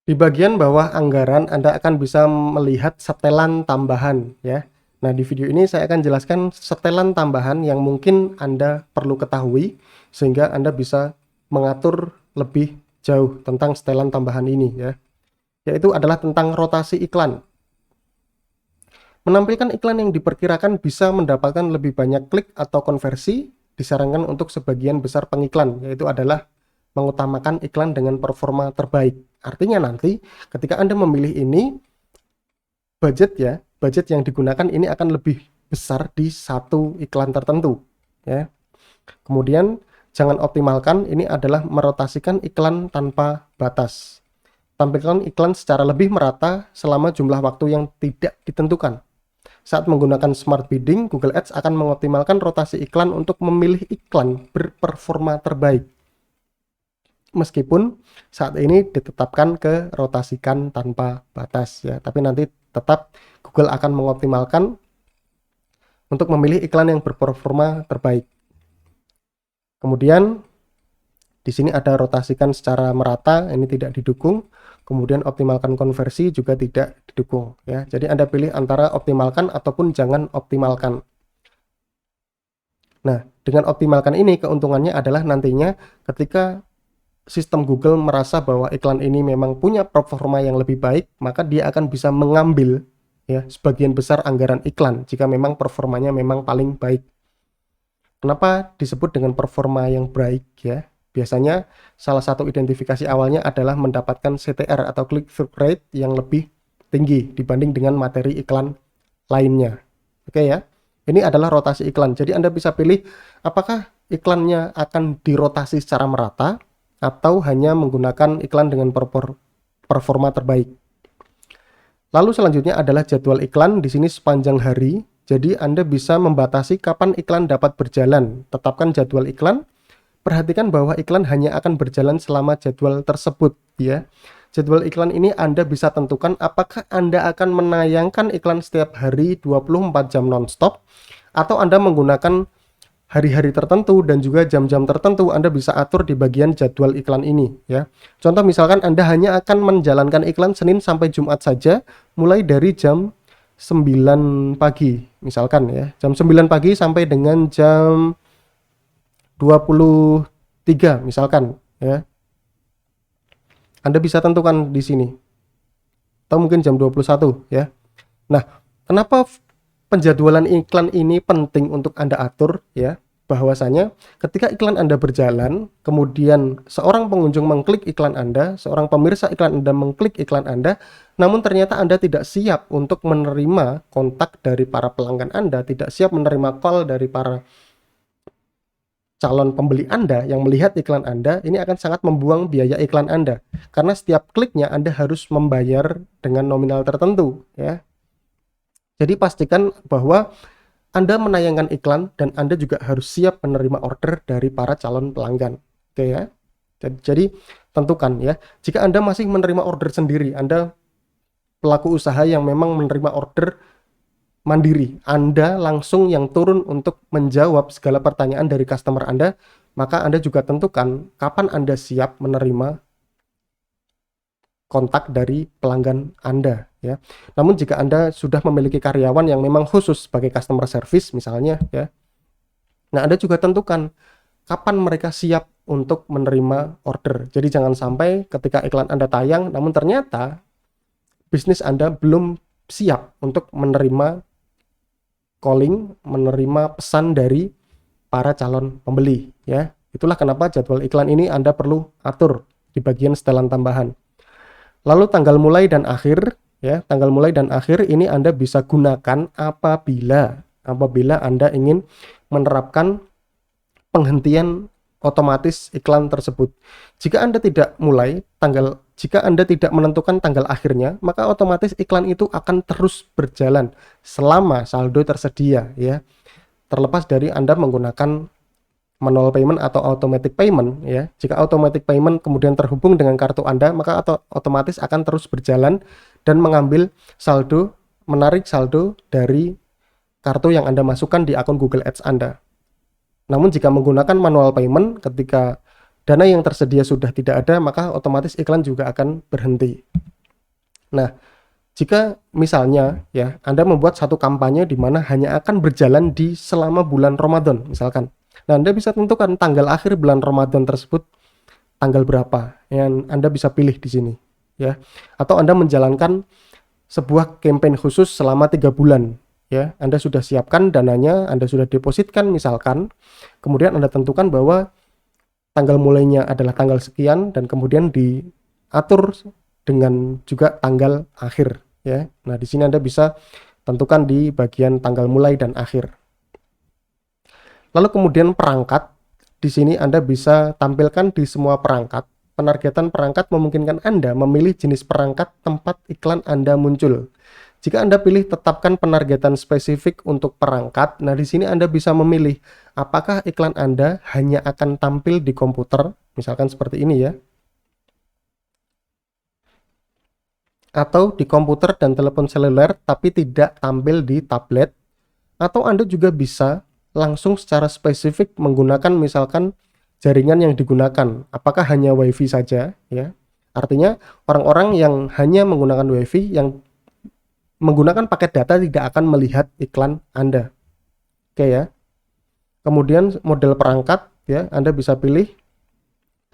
Di bagian bawah anggaran Anda akan bisa melihat setelan tambahan ya. Nah, di video ini saya akan jelaskan setelan tambahan yang mungkin Anda perlu ketahui sehingga Anda bisa mengatur lebih jauh tentang setelan tambahan ini ya. Yaitu adalah tentang rotasi iklan. Menampilkan iklan yang diperkirakan bisa mendapatkan lebih banyak klik atau konversi disarankan untuk sebagian besar pengiklan, yaitu adalah mengutamakan iklan dengan performa terbaik. Artinya nanti ketika Anda memilih ini, budget yang digunakan ini akan lebih besar di satu iklan tertentu ya. Kemudian jangan optimalkan ini adalah merotasikan iklan tanpa batas. Tampilkan iklan secara lebih merata selama jumlah waktu yang tidak ditentukan. Saat menggunakan smart bidding, Google Ads akan mengoptimalkan rotasi iklan untuk memilih iklan berperforma terbaik. Meskipun saat ini ditetapkan ke rotasikan tanpa batas ya, tapi nanti tetap Google akan mengoptimalkan untuk memilih iklan yang berperforma terbaik. Kemudian di sini ada rotasikan secara merata, ini tidak didukung. Kemudian optimalkan konversi juga tidak didukung ya. Jadi Anda pilih antara optimalkan ataupun jangan optimalkan. Nah, dengan optimalkan ini keuntungannya adalah nantinya ketika sistem Google merasa bahwa iklan ini memang punya performa yang lebih baik, maka dia akan bisa mengambil ya sebagian besar anggaran iklan jika memang performanya memang paling baik. Kenapa disebut dengan performa yang baik ya? Biasanya salah satu identifikasi awalnya adalah mendapatkan CTR atau click-through rate yang lebih tinggi dibanding dengan materi iklan lainnya. Oke ya, ini adalah rotasi iklan. Jadi Anda bisa pilih apakah iklannya akan dirotasi secara merata atau hanya menggunakan iklan dengan performa terbaik. Lalu selanjutnya adalah jadwal iklan. Di sini sepanjang hari. Jadi Anda bisa membatasi kapan iklan dapat berjalan. Tetapkan jadwal iklan. Perhatikan bahwa iklan hanya akan berjalan selama jadwal tersebut ya. Jadwal iklan ini Anda bisa tentukan apakah Anda akan menayangkan iklan setiap hari 24 jam nonstop atau Anda menggunakan hari-hari tertentu dan juga jam-jam tertentu. Anda bisa atur di bagian jadwal iklan ini ya. Contoh misalkan Anda hanya akan menjalankan iklan Senin sampai Jumat saja mulai dari jam 9 pagi misalkan ya. Jam 9 pagi sampai dengan jam 23 misalkan ya. Anda bisa tentukan di sini. Atau mungkin jam 21 ya. Nah, kenapa penjadwalan iklan ini penting untuk Anda atur ya? Bahwasanya ketika iklan Anda berjalan, kemudian seorang pengunjung mengklik iklan Anda, seorang pemirsa iklan Anda mengklik iklan Anda, namun ternyata Anda tidak siap untuk menerima kontak dari para pelanggan Anda, tidak siap menerima call dari para calon pembeli Anda yang melihat iklan Anda, ini akan sangat membuang biaya iklan Anda. Karena setiap kliknya Anda harus membayar dengan nominal tertentu ya. Jadi pastikan bahwa Anda menayangkan iklan dan Anda juga harus siap menerima order dari para calon pelanggan. Oke ya. Jadi tentukan ya. Jika Anda masih menerima order sendiri, Anda pelaku usaha yang memang menerima order mandiri, Anda langsung yang turun untuk menjawab segala pertanyaan dari customer Anda, maka Anda juga tentukan kapan Anda siap menerima kontak dari pelanggan Anda ya. Namun jika Anda sudah memiliki karyawan yang memang khusus sebagai customer service misalnya ya, nah Anda juga tentukan kapan mereka siap untuk menerima order. Jadi jangan sampai ketika iklan Anda tayang namun ternyata bisnis Anda belum siap untuk menerima calling, menerima pesan dari para calon pembeli ya. Itulah kenapa jadwal iklan ini Anda perlu atur di bagian setelan tambahan. Lalu tanggal mulai dan akhir ya, tanggal mulai dan akhir ini Anda bisa gunakan apabila Anda ingin menerapkan penghentian otomatis iklan tersebut. Jika Anda tidak menentukan tanggal akhirnya, maka otomatis iklan itu akan terus berjalan selama saldo tersedia ya. Terlepas dari Anda menggunakan manual payment atau automatic payment ya. Jika automatic payment kemudian terhubung dengan kartu Anda, maka otomatis akan terus berjalan dan menarik saldo dari kartu yang Anda masukkan di akun Google Ads Anda. Namun jika menggunakan manual payment, ketika dana yang tersedia sudah tidak ada, maka otomatis iklan juga akan berhenti. Nah, jika misalnya ya Anda membuat satu kampanye di mana hanya akan berjalan di selama bulan Ramadan misalkan. Nah, Anda bisa tentukan tanggal akhir bulan Ramadan tersebut tanggal berapa yang Anda bisa pilih di sini ya. Atau Anda menjalankan sebuah campaign khusus selama 3 bulan ya. Anda sudah siapkan dananya, Anda sudah depositkan misalkan. Kemudian Anda tentukan bahwa tanggal mulainya adalah tanggal sekian dan kemudian diatur dengan juga tanggal akhir ya. Nah, di sini Anda bisa tentukan di bagian tanggal mulai dan akhir. Lalu kemudian perangkat, di sini Anda bisa tampilkan di semua perangkat. Penargetan perangkat memungkinkan Anda memilih jenis perangkat tempat iklan Anda muncul. Jika Anda pilih tetapkan penargetan spesifik untuk perangkat, nah di sini Anda bisa memilih apakah iklan Anda hanya akan tampil di komputer, misalkan seperti ini ya, atau di komputer dan telepon seluler tapi tidak tampil di tablet, atau Anda juga bisa langsung secara spesifik menggunakan misalkan jaringan yang digunakan, apakah hanya WiFi saja ya. Artinya orang-orang yang hanya menggunakan WiFi yang menggunakan paket data tidak akan melihat iklan Anda. Oke ya. Kemudian model perangkat ya, Anda bisa pilih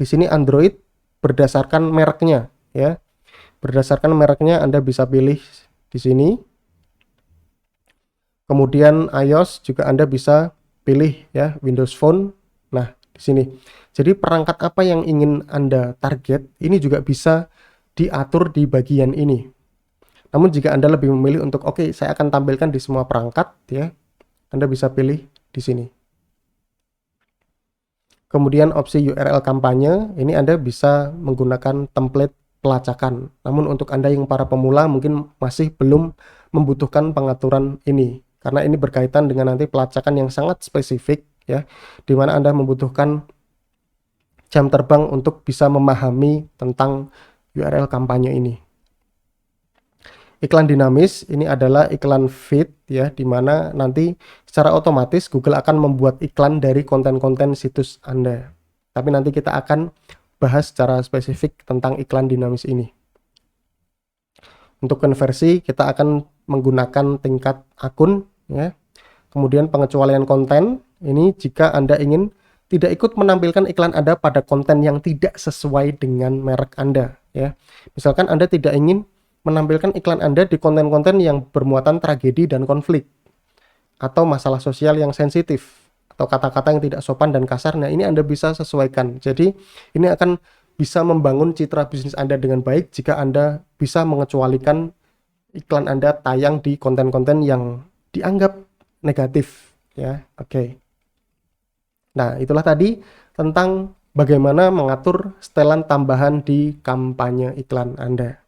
di sini Android berdasarkan mereknya ya. Berdasarkan mereknya Anda bisa pilih di sini. Kemudian iOS juga Anda bisa pilih ya, Windows Phone. Nah, di sini. Jadi perangkat apa yang ingin Anda target ini juga bisa diatur di bagian ini. Namun jika Anda lebih memilih untuk oke, saya akan tampilkan di semua perangkat ya, Anda bisa pilih di sini. Kemudian opsi URL kampanye, ini Anda bisa menggunakan template pelacakan. Namun untuk Anda yang para pemula mungkin masih belum membutuhkan pengaturan ini, karena ini berkaitan dengan nanti pelacakan yang sangat spesifik ya, di mana Anda membutuhkan jam terbang untuk bisa memahami tentang URL kampanye ini. Iklan dinamis ini adalah iklan feed ya, di mana nanti secara otomatis Google akan membuat iklan dari konten-konten situs Anda. Tapi nanti kita akan bahas secara spesifik tentang iklan dinamis ini. Untuk konversi kita akan menggunakan tingkat akun ya. Kemudian pengecualian konten ini jika Anda ingin tidak ikut menampilkan iklan Anda pada konten yang tidak sesuai dengan merek Anda ya. Misalkan Anda tidak ingin menampilkan iklan Anda di konten-konten yang bermuatan tragedi dan konflik atau masalah sosial yang sensitif atau kata-kata yang tidak sopan dan kasar. Nah, ini Anda bisa sesuaikan. Jadi, ini akan bisa membangun citra bisnis Anda dengan baik jika Anda bisa mengecualikan iklan Anda tayang di konten-konten yang dianggap negatif ya. Oke. Nah, itulah tadi tentang bagaimana mengatur setelan tambahan di kampanye iklan Anda.